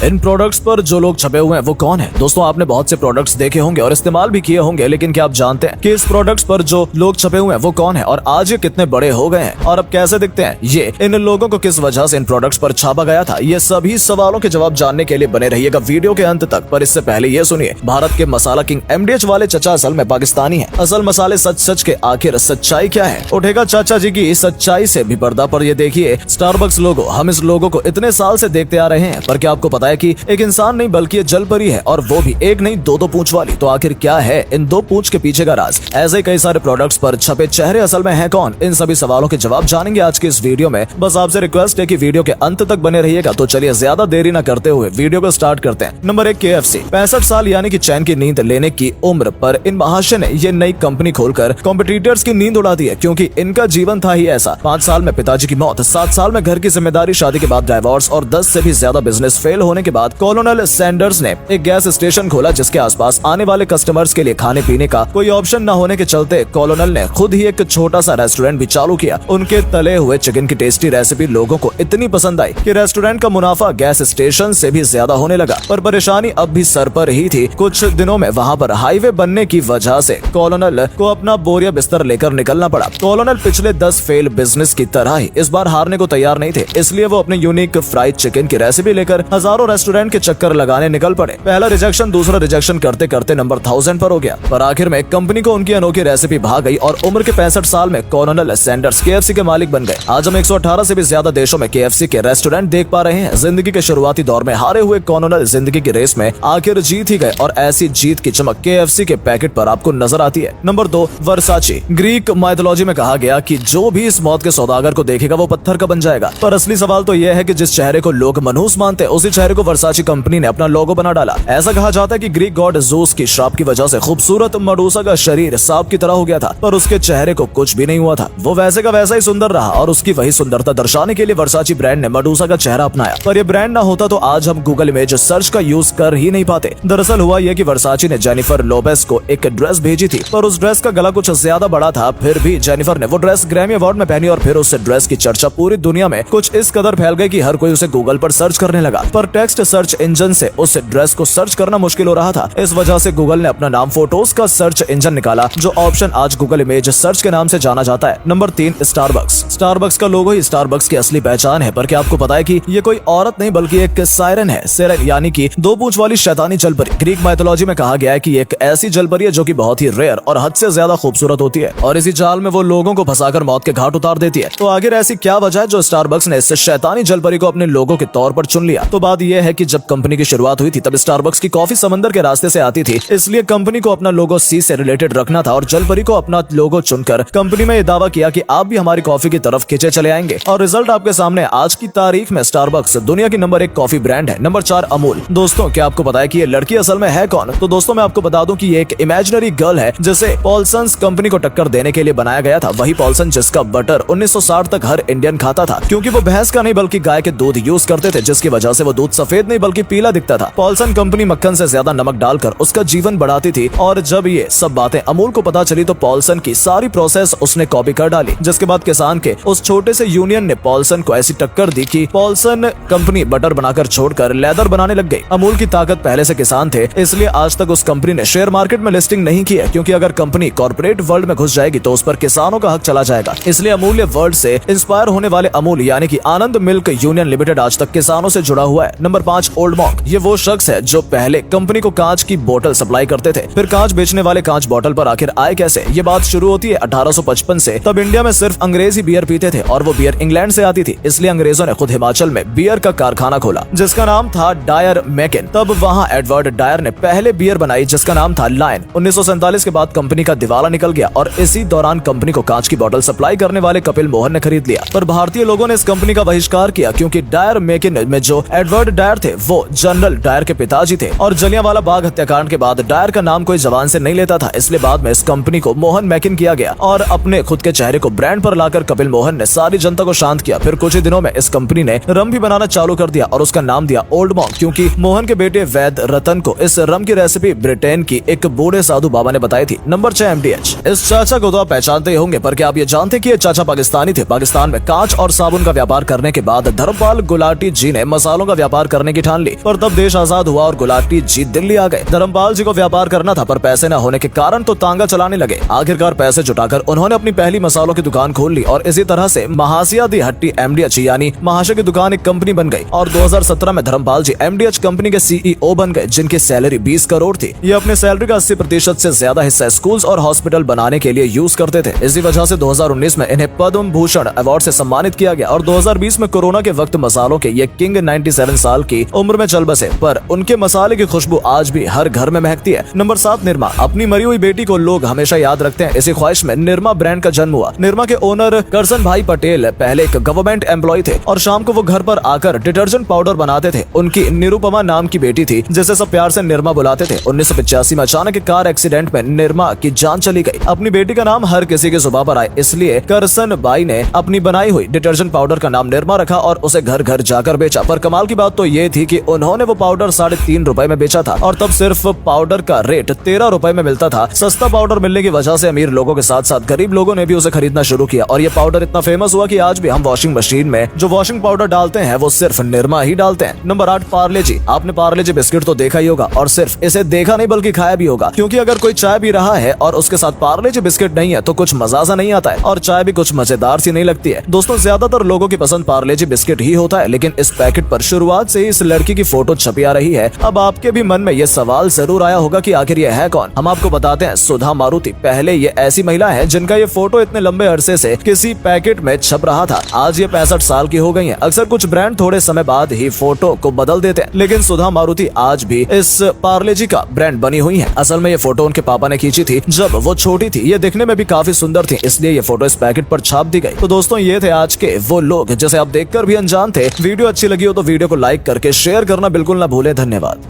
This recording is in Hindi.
इन प्रोडक्ट्स पर जो लोग छपे हुए हैं वो कौन है? दोस्तों, आपने बहुत से प्रोडक्ट्स देखे होंगे और इस्तेमाल भी किए होंगे, लेकिन क्या आप जानते हैं कि इस प्रोडक्ट्स पर जो लोग छपे हुए हैं वो कौन है और आज ये कितने बड़े हो गए हैं और अब कैसे दिखते हैं? ये इन लोगों को किस वजह से इन प्रोडक्ट्स पर छापा गया था, ये सभी सवालों के जवाब जानने के लिए बने रहिएगा वीडियो के अंत तक। पर इससे पहले ये सुनिए, भारत के मसाला किंग MDH वाले चचा असल में पाकिस्तानी है। असल मसाले सच के आखिर सच्चाई क्या है? उठेगा चाचा जी की सच्चाई से भी पर्दा। पर ये देखिए स्टारबक्स लोगो, हम इस लोगो को इतने साल से देखते आ रहे हैं, पर क्या आपको पता है कि एक इंसान नहीं बल्कि ये जल परी है, और वो भी एक नहीं दो पूंछ वाली। तो आखिर क्या है इन दो पूंछ के पीछे का राज? ऐसे कई सारे प्रोडक्ट्स पर छपे चेहरे असल में हैं कौन? इन सभी सवालों के जवाब जानेंगे आज के इस वीडियो में। बस आपसे रिक्वेस्ट है कि वीडियो के अंत तक बने रहिएगा। तो चलिए ज्यादा देरी न करते हुए वीडियो को स्टार्ट करते हैं। Number 1, KFC। 65 साल यानी कि चैन की नींद लेने की उम्र पर इन महाशय ने ये नई कंपनी खोलकर कॉम्पिटिटर्स की नींद उड़ा दी है, क्योंकि इनका जीवन था ही ऐसा। 5 साल में पिताजी की मौत, 7 साल में घर की जिम्मेदारी, शादी के बाद डाइवोर्स और 10 से भी ज्यादा बिजनेस फेल होने के बाद कॉलोनल सैंडर्स ने एक गैस स्टेशन खोला, जिसके आसपास आने वाले कस्टमर्स के लिए खाने पीने का कोई ऑप्शन न होने के चलते कॉलोनल ने खुद ही एक छोटा सा रेस्टोरेंट भी चालू किया। उनके तले हुए चिकन की टेस्टी रेसिपी लोगों को इतनी पसंद आई कि रेस्टोरेंट का मुनाफा गैस स्टेशन से भी ज्यादा होने लगा। पर परेशानी अब भी सर पर ही थी। कुछ दिनों में वहाँ पर हाईवे बनने की वजह से कॉलोनल को अपना बोरिया बिस्तर लेकर निकलना पड़ा। कॉलोनल पिछले 10 फेल बिजनेस की तरह ही इस बार हारने को तैयार नहीं थे, इसलिए वो अपने यूनिक फ्राइड चिकन की रेसिपी लेकर हजारों रेस्टोरेंट के चक्कर लगाने निकल पड़े। पहला रिजेक्शन दूसरा रिजेक्शन करते करते नंबर 1000 पर हो गया। पर आखिर में कंपनी को उनकी अनोखी रेसिपी भा गई और उम्र के 65 साल में कॉलोनल सैंडर्स KFC के मालिक बन गए। आज हम 118 से भी ज्यादा देशों में KFC के रेस्टोरेंट देख पा रहे हैं। जिंदगी के शुरुआती दौर में हारे हुए कॉलोनल जिंदगी की रेस में आखिर जीत ही गए, और ऐसी जीत की चमक KFC के पैकेट पर आपको नजर आती है। नंबर 2, वर्साची। ग्रीक माइथोलॉजी में कहा गया कि जो भी इस मौत के सौदागर को देखेगा वो पत्थर का बन जाएगा। पर असली सवाल तो यह है कि जिस चेहरे को लोग मनहूस मानते हैं, उसी चेहरे को वर्साची कंपनी ने अपना लोगो बना डाला। ऐसा कहा जाता है कि ग्रीक गॉड ज़ूस की श्राप की वजह से खूबसूरत मेडूसा का शरीर सांप की तरह हो गया था, पर उसके चेहरे को कुछ भी नहीं हुआ था। वो वैसे का वैसा ही सुंदर रहा, और उसकी वही सुंदरता दर्शाने के लिए वर्साची ब्रांड ने मेडूसा का चेहरा अपनाया। पर ये ब्रांड ना होता तो आज हम गूगल इमेज सर्च का यूज कर ही नहीं पाते। दरअसल हुआ यह कि वर्साची ने जेनिफर लोपेज को एक ड्रेस भेजी थी, पर उस ड्रेस का गला कुछ ज्यादा बड़ा था। फिर भी जेनिफर ने वो ड्रेस ग्रैमी अवार्ड में पहनी, और फिर उस ड्रेस की चर्चा पूरी दुनिया में कुछ इस कदर फैल गई कि हर कोई उसे गूगल पर सर्च करने लगा। पर टेक्स्ट सर्च इंजन से उस ड्रेस को सर्च करना मुश्किल हो रहा था। इस वजह से गूगल ने अपना नाम फोटोज का सर्च इंजन निकाला, जो ऑप्शन आज गूगल इमेज सर्च के नाम से जाना जाता है। Number 3, Starbucks. स्टारबक्स का लोगो ही स्टारबक्स की असली पहचान है। पर क्या आपको पता है कि ये कोई औरत नहीं बल्कि एक सायरन है। सायरन यानी कि 2 पूंछ वाली शैतानी जलपरी। ग्रीक माइथोलॉजी में कहा गया है कि एक ऐसी जलपरी है जो कि बहुत ही रेयर और हद से ज्यादा खूबसूरत होती है, और इसी जाल में वो लोगों को फंसाकर मौत के घाट उतार देती है। तो आखिर ऐसी क्या वजह है जो स्टारबक्स ने इस शैतानी जलपरी को अपने लोगो के तौर पर चुन लिया? तो बात यह है कि जब कंपनी की शुरुआत हुई थी तब स्टारबक्स की कॉफी समंदर के रास्ते से आती थी, इसलिए कंपनी को अपना लोगो सी से रिलेटेड रखना था, और जलपरी को अपना लोगो चुनकर कंपनी में दावा किया कि आप भी हमारी कॉफी की तरफ खींचे चले आएंगे। और रिजल्ट आपके सामने। आज की तारीख में स्टारबक्स दुनिया की नंबर 1 कॉफी ब्रांड है। नंबर 4, अमूल। दोस्तों, क्या आपको पता है कि ये लड़की असल में है कौन? तो दोस्तों, मैं आपको बता दूं कि ये एक इमेजिनरी गर्ल है जिसे पॉल्सन्स कंपनी को टक्कर देने के लिए बनाया गया था। वही पॉल्सन जिसका बटर 1960 तक हर इंडियन खाता था, क्योंकि वो भैंस का नहीं बल्कि गाय के दूध यूज करते थे, जिसकी वजह से वो दूध सफेद नहीं बल्कि पीला दिखता था। पॉल्सन कंपनी मक्खन से ज्यादा नमक डालकर उसका जीवन बढ़ाती थी, और जब ये सब बातें अमूल को पता चली तो पॉल्सन की सारी प्रोसेस उसने कॉपी कर डाली, जिसके बाद किसान के उस छोटे से यूनियन ने पॉल्सन को ऐसी टक्कर दी कि पॉल्सन कंपनी बटर बनाकर छोड़कर लेदर बनाने लग गई। अमूल की ताकत पहले से किसान थे, इसलिए आज तक उस कंपनी ने शेयर मार्केट में लिस्टिंग नहीं की है, क्योंकि अगर कंपनी कॉर्पोरेट वर्ल्ड में घुस जाएगी तो उस पर किसानों का हक चला जाएगा। इसलिए अमूल्य वर्ल्ड से इंस्पायर होने वाले अमूल यानी कि आनंद मिल्क यूनियन लिमिटेड आज तक किसानों से जुड़ा हुआ है। Number 5, old monk. ये वो शख्स है जो पहले कंपनी को कांच की बोतल सप्लाई करते थे। फिर कांच बेचने वाले कांच बोतल पर आखिर आए कैसे? ये बात शुरू होती है 1855 से। तब इंडिया में सिर्फ अंग्रेज ही बियर पीते थे, और वो बियर इंग्लैंड से आती थी, इसलिए अंग्रेजों ने खुद हिमाचल में बियर का कारखाना खोला जिसका नाम था डायर मैकिन। तब वहाँ एडवर्ड डायर ने पहले बियर बनाई जिसका नाम था लायन। 1947 के बाद कंपनी का दिवाला निकल गया, और इसी दौरान कंपनी को कांच की बोतल सप्लाई करने वाले कपिल मोहन ने खरीद लिया। पर भारतीय लोगों ने इस कंपनी का बहिष्कार किया, क्योंकि डायर मैकिन में जो एडवर्ड डायर थे वो जनरल डायर के पिताजी थे, और जलियांवाला बाग हत्याकांड के बाद डायर का नाम कोई जबान से नहीं लेता था, इसलिए बाद में इस कंपनी को मोहन मैकिन किया गया और अपने खुद के चेहरे को ब्रांड पर लाकर कपिल मोहन ने सारी जनता को शांत किया। फिर कुछ ही दिनों में इस कंपनी ने रम भी बनाना चालू कर दिया और उसका नाम दिया ओल्ड मॉन्क, क्योंकि मोहन के बेटे वैद्य रतन को इस रम की रेसिपी ब्रिटेन की एक बूढ़े साधु बाबा ने बताई थी। Number 6 MDH। इस चाचा को तो आप पहचानते ही होंगे, पर क्या आप ये जानते कि ये चाचा पाकिस्तानी थे? पाकिस्तान में कांच और साबुन का व्यापार करने के बाद धर्मपाल गुलाटी जी ने मसालों का व्यापार करने की ठान ली, पर तब देश आजाद हुआ और गुलाटी जी दिल्ली आ गए। धर्मपाल जी को व्यापार करना था, पर पैसे न होने के कारण तो तांगा चलाने लगे। आखिरकार पैसे जुटाकर उन्होंने अपनी पहली मसालों की दुकान खोल ली और इसी तरह से महासिया दी हट्टी MDH यानी महाशय की दुकान एक कंपनी बन गई। और 2017 में धर्मपाल जी MDH कंपनी के CEO बन गए, जिनकी सैलरी 20 करोड़ थी। ये अपने सैलरी का 80% से ज्यादा हिस्सा स्कूल्स और हॉस्पिटल बनाने के लिए यूज करते थे। इसी वजह से 2019 में इन्हें पद्म भूषण अवार्ड से सम्मानित किया गया और 2020 में कोरोना के वक्त मसालों के ये किंग 97 साल की उम्र में चल बसे, पर उनके मसाले की खुशबू आज भी हर घर में महकती है। नंबर 7 निरमा। अपनी मरी हुई बेटी को लोग हमेशा याद रखते हैं। इसी ख्वाहिश में निरमा ब्रांड का जन्म हुआ। निरमा के ओनर करसन भाई पटेल पहले एक गवर्नमेंट एम्प्लॉय थे और शाम को वो घर पर आकर डिटर्जेंट पाउडर बनाते थे। उनकी निरुपमा नाम की बेटी थी, जिसे सब प्यार से निरमा बुलाते थे। 1985 में अचानक एक कार एक्सीडेंट में निरमा की जान चली गई। अपनी बेटी का नाम हर किसी की जुबान पर आए, इसलिए करसन भाई ने अपनी बनाई हुई डिटर्जेंट पाउडर का नाम निरमा रखा और उसे घर घर जाकर बेचा। पर कमाल की बात तो ये थी कि उन्होंने वो पाउडर 3.5 रुपए में बेचा था और तब सिर्फ पाउडर का रेट 13 रुपए में मिलता था। सस्ता पाउडर मिलने की वजह से अमीर लोगों के साथ साथ गरीब लोगों ने भी उसे खरीदना शुरू किया और ये पाउडर इतना फेमस हुआ कि आज भी हम वॉशिंग मशीन में जो वॉशिंग पाउडर डालते हैं वो सिर्फ निरमा ही डालते हैं। नंबर 8 पार्ले जी। आपने पार्ले जी बिस्किट तो देखा ही होगा और सिर्फ इसे देखा नहीं बल्कि खाया भी होगा, क्योंकि अगर कोई चाय पी रहा है और उसके साथ पार्ले जी बिस्किट नहीं है तो कुछ मजा सा नहीं आता है और चाय भी कुछ मजेदार सी नहीं लगती है। दोस्तों, ज्यादातर लोगों की पसंद पार्ले जी बिस्किट ही होता है, लेकिन इस पैकेट पर शुरुआत से ही इस लड़की की फोटो छपी आ रही है। अब आपके भी मन में ये सवाल जरूर आया होगा कि आखिर ये है कौन? हम आपको बताते हैं, सुधा मारुति। पहले ये ऐसी महिला है जिनका ये फोटो इतने लंबे अरसे से किसी पैकेट में छप रहा था। आज ये 65 साल की हो गई है। अक्सर कुछ ब्रांड थोड़े समय बाद ही फोटो को बदल देते हैं, लेकिन सुधा मारुति आज भी इस पार्ले जी का ब्रांड बनी हुई है। असल में ये फोटो उनके पापा ने खींची थी जब वो छोटी थी। ये दिखने में भी काफी सुंदर थी, इसलिए ये फोटो इस पैकेट पर छाप दी गई। तो दोस्तों, ये थे आज के वो लोग जिसे आप देखकर भी अनजान थे। वीडियो अच्छी लगी हो तो वीडियो को लाइक करके शेयर करना बिल्कुल ना भूलें। धन्यवाद।